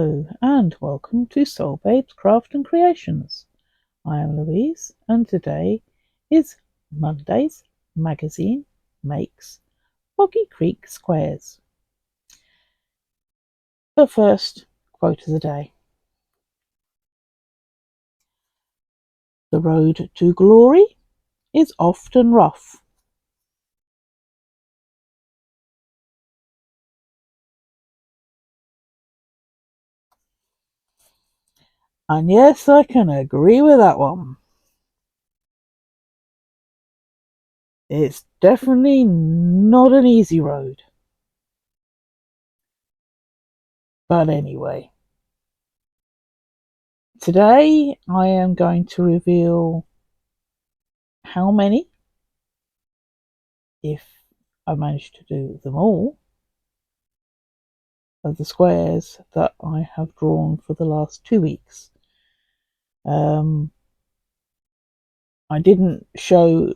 Hello and welcome to Soul Babes Craft and Creations. I am Louise and today is Monday's magazine makes Boggy Creek squares. But first, quote of the day. The road to glory is often rough. And yes, I can agree with that one. It's definitely not an easy road. But anyway, today I am going to reveal how many, if I manage to do them all, of the squares that I have drawn for the last 2 weeks. I didn't show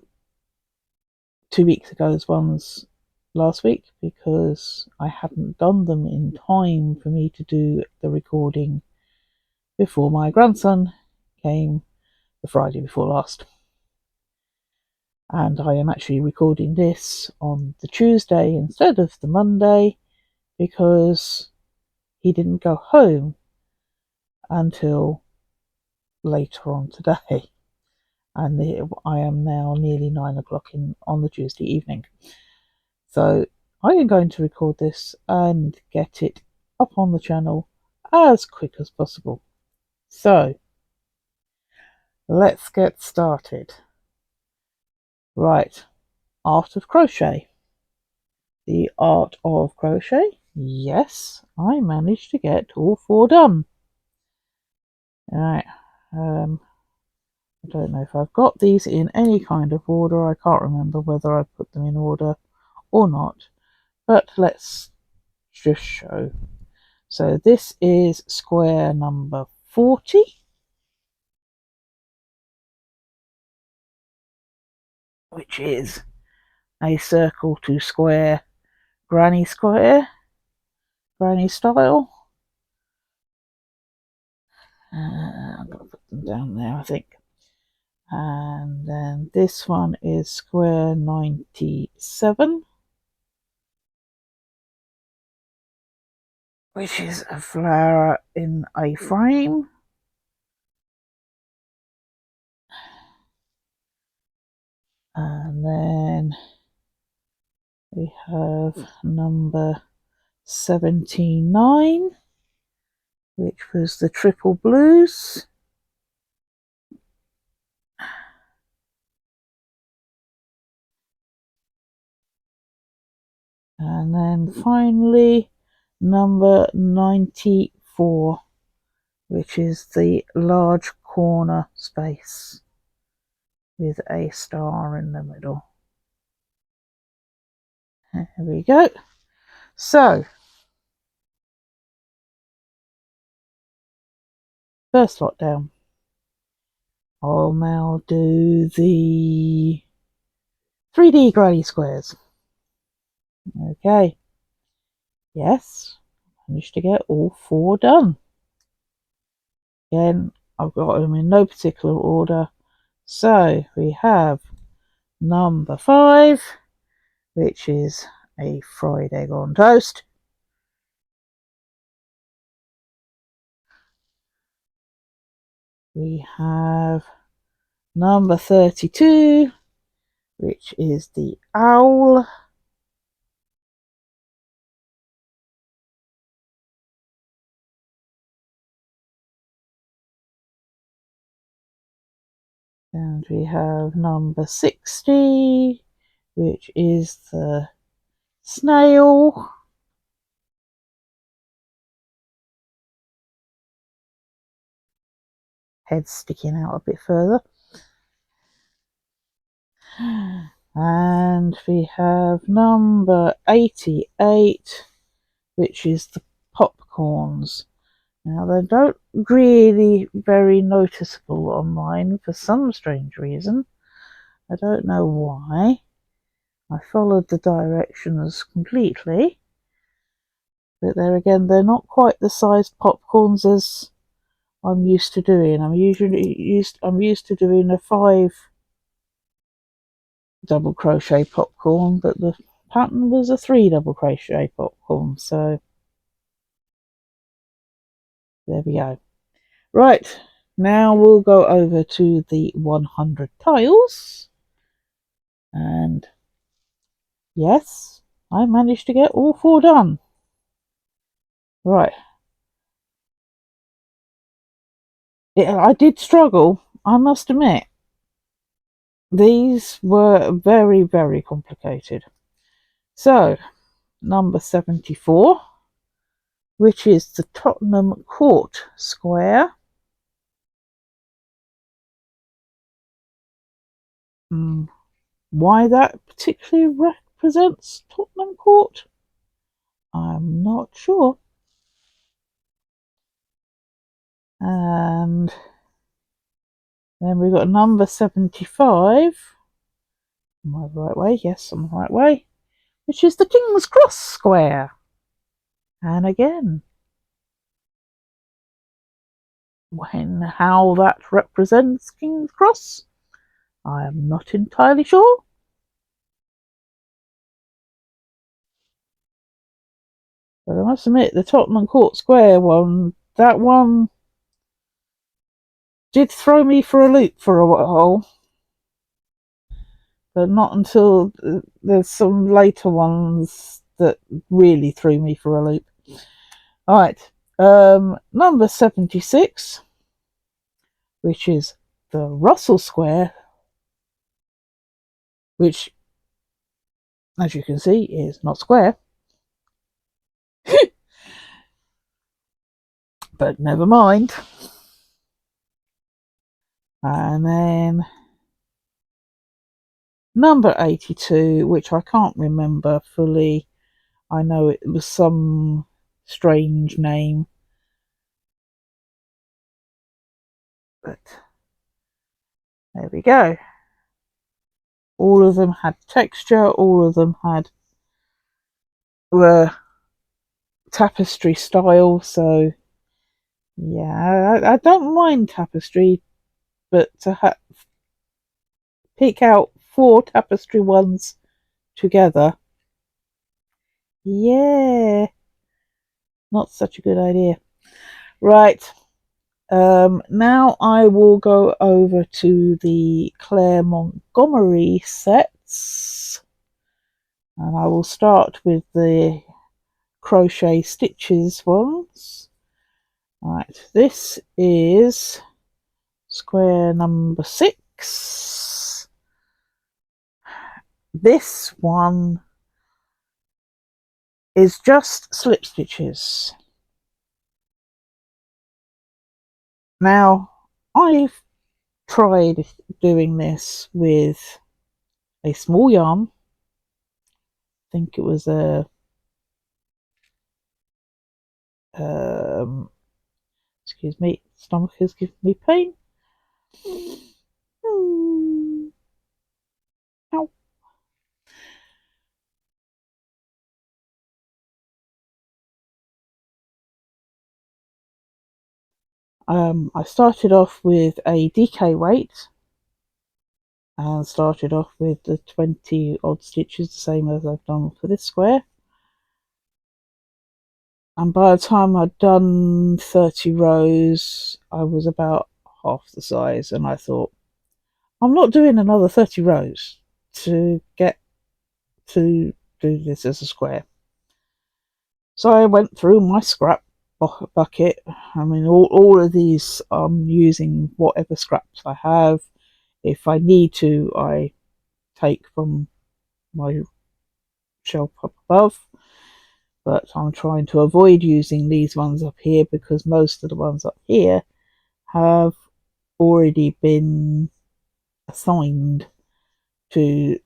2 weeks ago's ones last week because I hadn't done them in time for me to do the recording before my grandson came the Friday before last. And I am actually recording this on the Tuesday instead of the Monday because he didn't go home until later on today. And I am now nearly 9 o'clock on the Tuesday evening. So I am going to record this and get it up on the channel as quick as possible. So let's get started. Right, art of crochet. The art of crochet. Yes, I managed to get all 4 done. Alright, I don't know if I've got these in any kind of order. I can't remember whether I put them in order or not. But let's just show. So this is square number 40. Which is a circle to square granny style. I'm going to put them down there, I think. And then this one is square 97, which is a flower in a frame. And then we have number 79, which was the triple blues. And then finally number 94, which is the large corner space with a star in the middle. There we go. So first lot down. I'll now do the 3D granny squares. Okay. Yes, managed to get all 4 done. Again, I've got them in no particular order. So we have number 5, which is a fried egg on toast. We have number 32, which is the owl. And we have number 60, which is the snail. Head sticking out a bit further. And we have number 88, which is the popcorns. Now they don't really very noticeable on mine for some strange reason. I don't know why. I followed the directions completely, But there again, they're not quite the sized popcorns as I'm used to doing. I'm used to doing a 5 double crochet popcorn, but the pattern was a 3 double crochet popcorn, so there we go. Right, now we'll go over to the 100 tiles, and yes, I managed to get all 4 done. Right, I did struggle, I must admit. These were very, very complicated. So, number 74, which is the Tottenham Court Square. Why that particularly represents Tottenham Court, I'm not sure. And then we've got number 75. Am I the right way? Yes, I'm the right way. Which is the King's Cross Square. And again, how that represents King's Cross, I am not entirely sure. But I must admit, the Tottenham Court Square one, that one did throw me for a loop for a while. But not until there's some later ones that really threw me for a loop. Alright, number 76, which is the Russell Square, which, as you can see, is not square. But never mind. And then number 82, which I can't remember fully. I know it was some strange name. But there we go. All of them had texture, all of them were tapestry style, so yeah, I don't mind tapestry, but to pick out 4 tapestry ones together, yeah, not such a good idea. Right, now I will go over to the Claire Montgomerie sets, and I will start with the crochet stitches ones. Right, this is square number 6. This one is just slip stitches. Now, I've tried doing this with a small yarn. I think it was a excuse me, stomach is giving me pain. Ow. I started off with a DK weight and started off with the 20 odd stitches, the same as I've done for this square. And by the time I'd done 30 rows, I was about half the size, and I thought, I'm not doing another 30 rows to get to do this as a square. So I went through my scrap bucket. I mean, all of these, I'm using whatever scraps I have. If I need to, I take from my shelf up above. But I'm trying to avoid using these ones up here because most of the ones up here have already been assigned to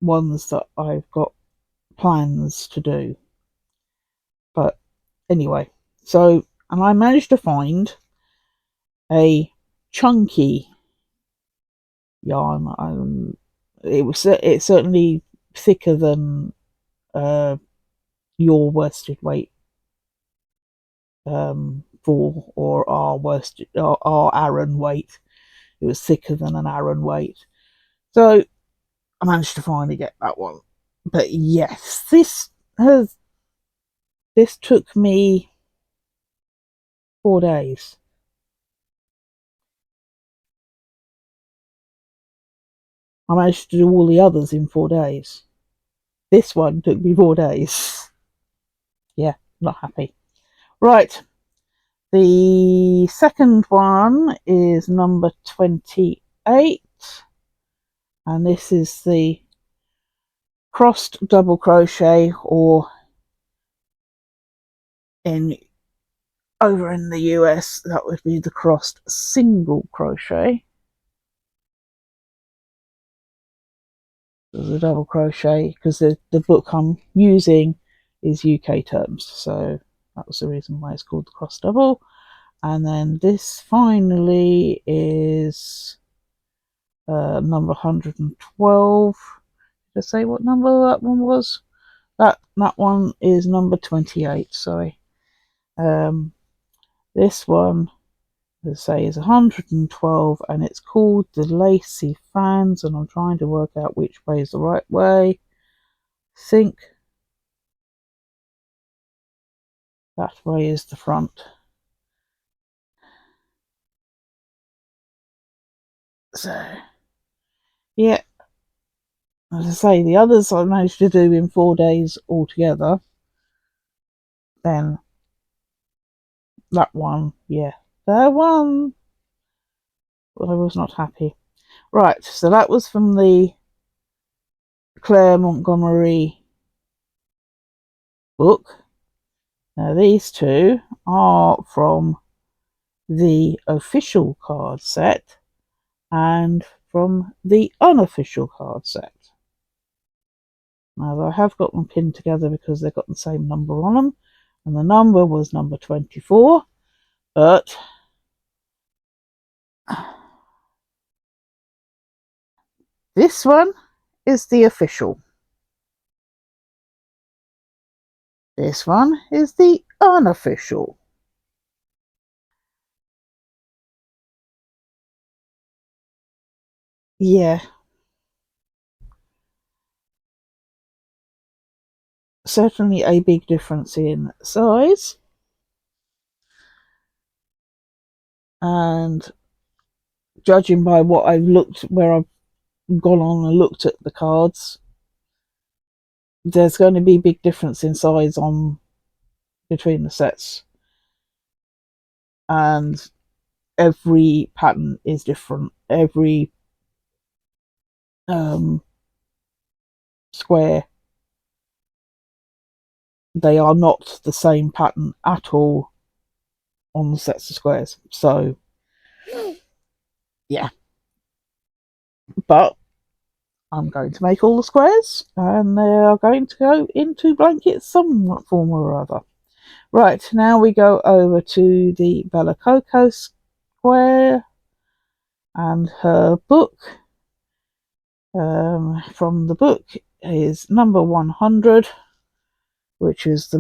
ones that I've got plans to do. But anyway, so, and I managed to find a chunky yarn. It's certainly thicker than your worsted weight for, or our Aran weight. It was thicker than an Aran weight. So I managed to finally get that one. But yes, this took me 4 days. I managed to do all the others in 4 days. This one took me 4 days. Yeah, not happy. Right, the second one is number 28, and this is the crossed double crochet, or over in the US that would be the crossed single crochet. The double crochet, because the book I'm using is UK terms, so that was the reason why it's called the cross double. And then this finally is number 112. Did I say what number that one was? That one is number 28. Sorry. This one, let's say, is 112, and it's called the Lacy Fans, and I'm trying to work out which way is the right way. I think that way is the front. So, yeah, as I say, the others I managed to do in 4 days altogether. Then that one, yeah, that one, I was not happy. Right, so that was from the Claire Montgomerie book. Now these two are from the official card set and from the unofficial card set. Now I have got them pinned together because they've got the same number on them, and the number was number 24, but this one is the official. This one is the unofficial. Yeah. Certainly a big difference in size. And judging by what I've looked, where I've gone on and looked at the cards, there's going to be a big difference in size on between the sets. And every pattern is different. Every square, they are not the same pattern at all on the sets of squares. So yeah, but I'm going to make all the squares, and they are going to go into blankets some form or other. Right, now we go over to the Bella Coco square and her book. From the book is number 100, which is the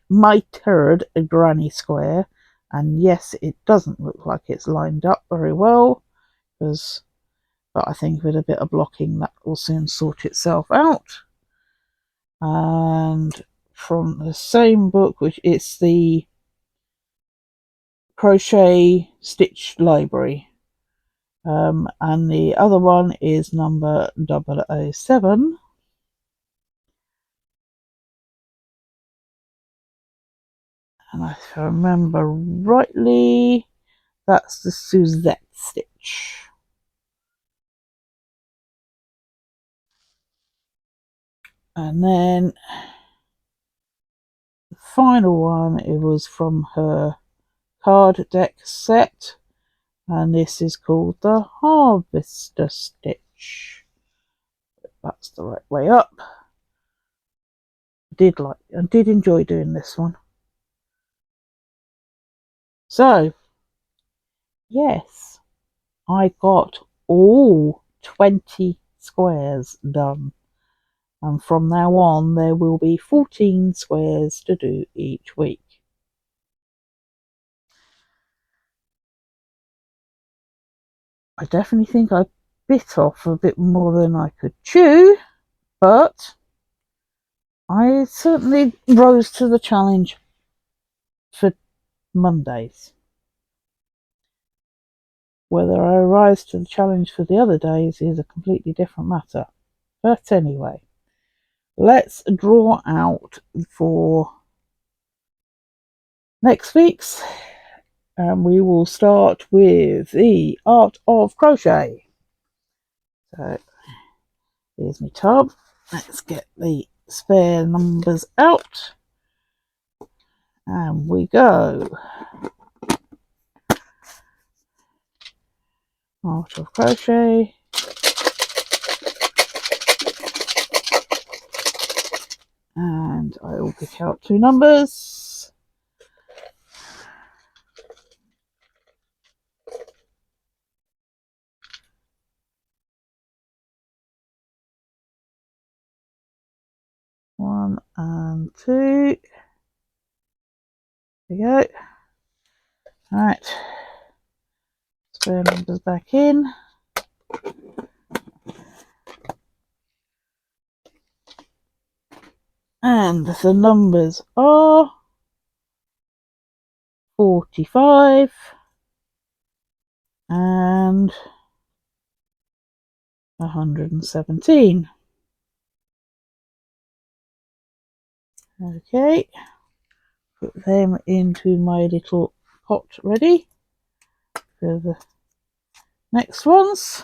mitered granny square. And yes, it doesn't look like it's lined up very well, but I think with a bit of blocking that will soon sort itself out. And from the same book, which is the Crochet Stitch Library, and the other one is number 007. And if I remember rightly, that's the Suzette stitch. And then the final one, it was from her card deck set, and this is called the Harvester stitch. That's the right way up. I did enjoy doing this one. So yes, I got all 20 squares done, and from now on there will be 14 squares to do each week. I definitely think I bit off a bit more than I could chew, but I certainly rose to the challenge for Mondays. Whether I rise to the challenge for the other days is a completely different matter. But anyway, let's draw out for next week's, and we will start with the art of crochet. So here's my tub. Let's get the spare numbers out, and we go. Art of crochet. And I will pick out 2 numbers. One and 2. There we go. Right. Spare numbers back in. And the numbers are 45 and 117. Okay, put them into my little pot ready for the next ones.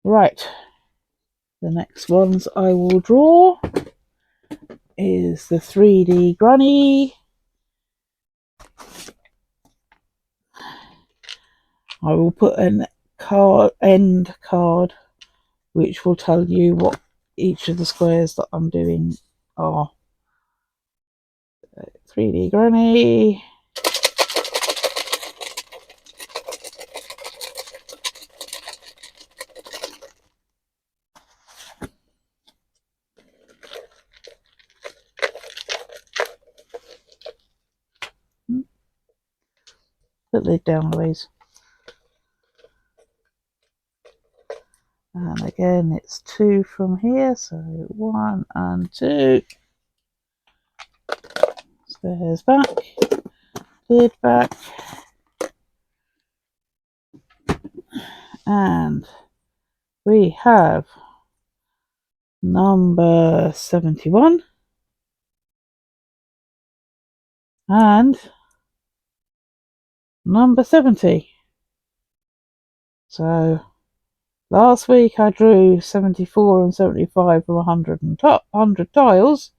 Right, the next ones I will draw is the 3D Granny. I will put an end card which will tell you what each of the squares that I'm doing are. 3D Granny. Put the lid down, Louise. And again, it's 2 from here, so 1 and 2. Stairs back, lid back, and we have number 71 and number 70. So last week I drew 74 and 75 from 100 tiles.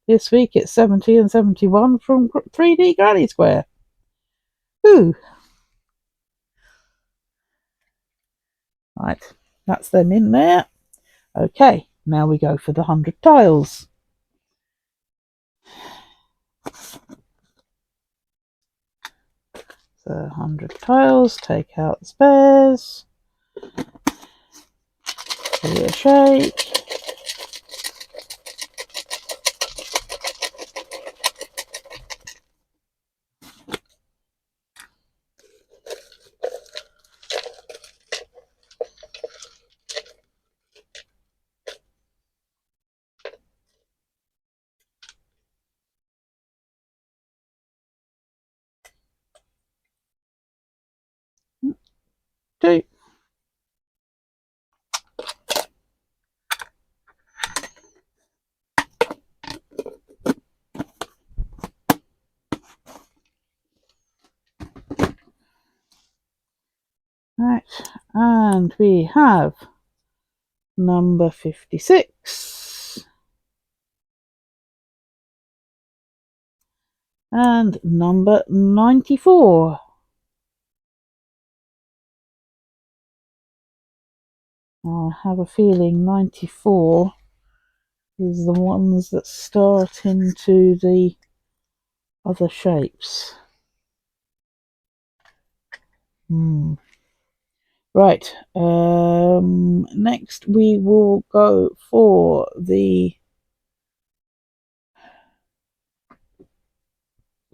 This week it's 70 and 71 from 3D Granny Square. Ooh. Right, that's them in there. Okay, now we go for the 100 tiles. So 100 tiles, take out the spares. Give it a shake. Two. Right, and we have number 56 and number 94. I have a feeling 94 is the ones that start into the other shapes. Right, next we will go for the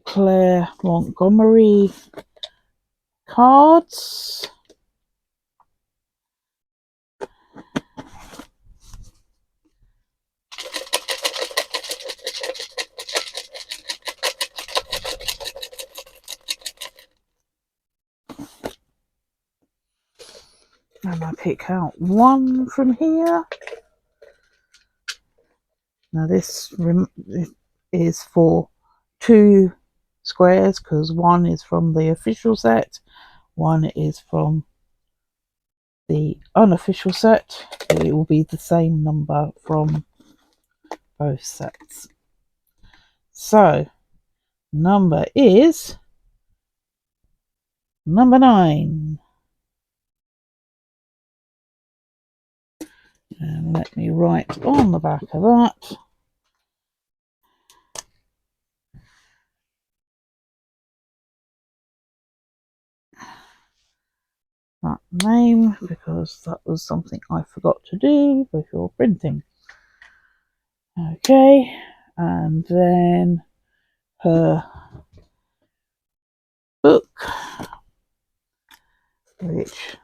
Claire Montgomerie cards. And I pick out one from here. Now this is for 2 squares because one is from the official set, one is from the unofficial set. So it will be the same number from both sets. So number is number 9. And let me write on the back of that. That name, because that was something I forgot to do before printing. Okay, and then her book, which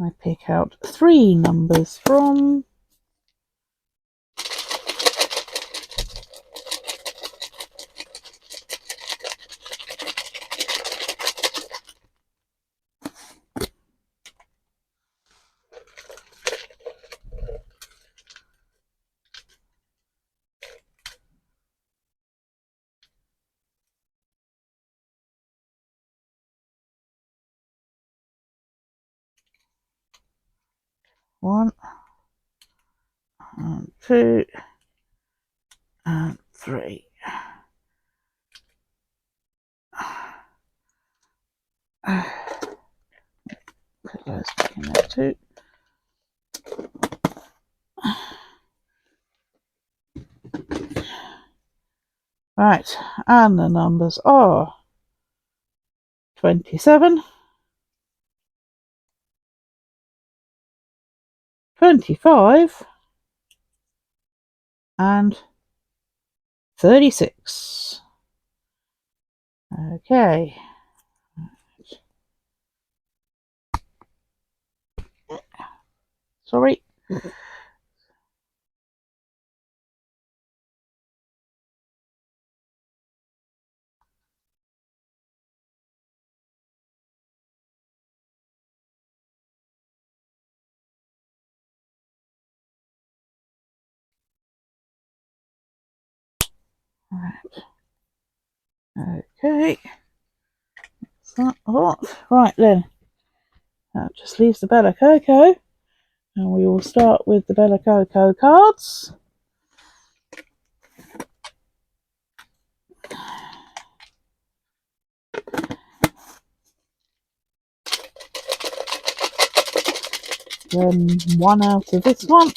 I pick out 3 numbers from. One, and 2, and 3. Put those back in there too. Right, and the numbers are 27, 25, and 36. Okay. Sorry. Okay. That's that lot. Right then. That just leaves the Bella Coco. And we will start with the Bella Coco cards. Then one out of this one.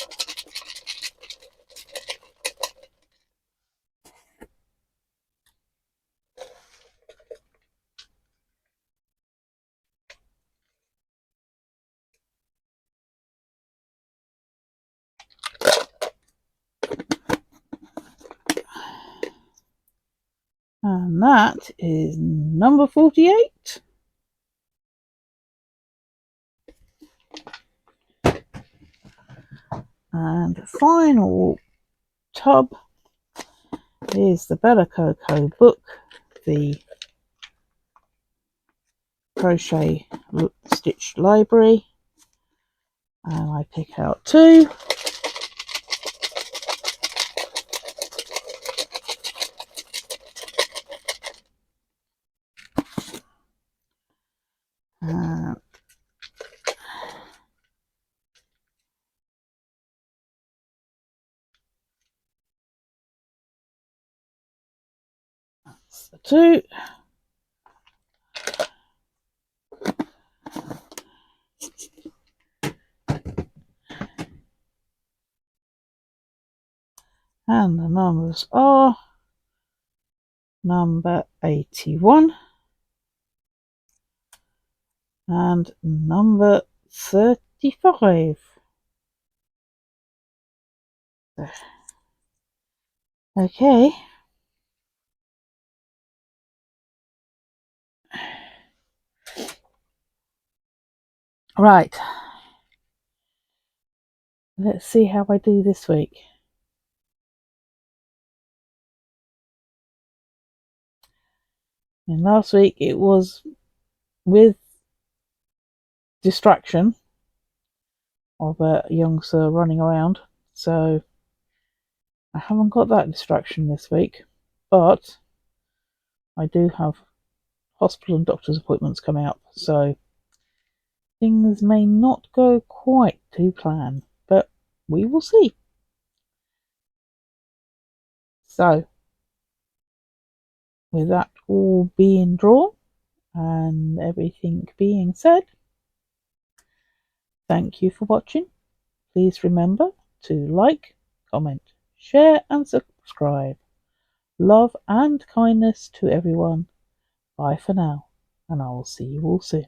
And that is number 48. And the final tub is the Bella Coco book, the Crochet Stitch Library. And I pick out 2. That's the 2. And the numbers are number 81, And number 35. Okay. Right. Let's see how I do this week. And last week it was with distraction of a youngster running around. So I haven't got that distraction this week. But I do have hospital and doctor's appointments coming up. So things may not go quite to plan. But we will see. So with that all being drawn and everything being said, thank you for watching. Please remember to like, comment, share and subscribe. Love and kindness to everyone. Bye for now, and I will see you all soon.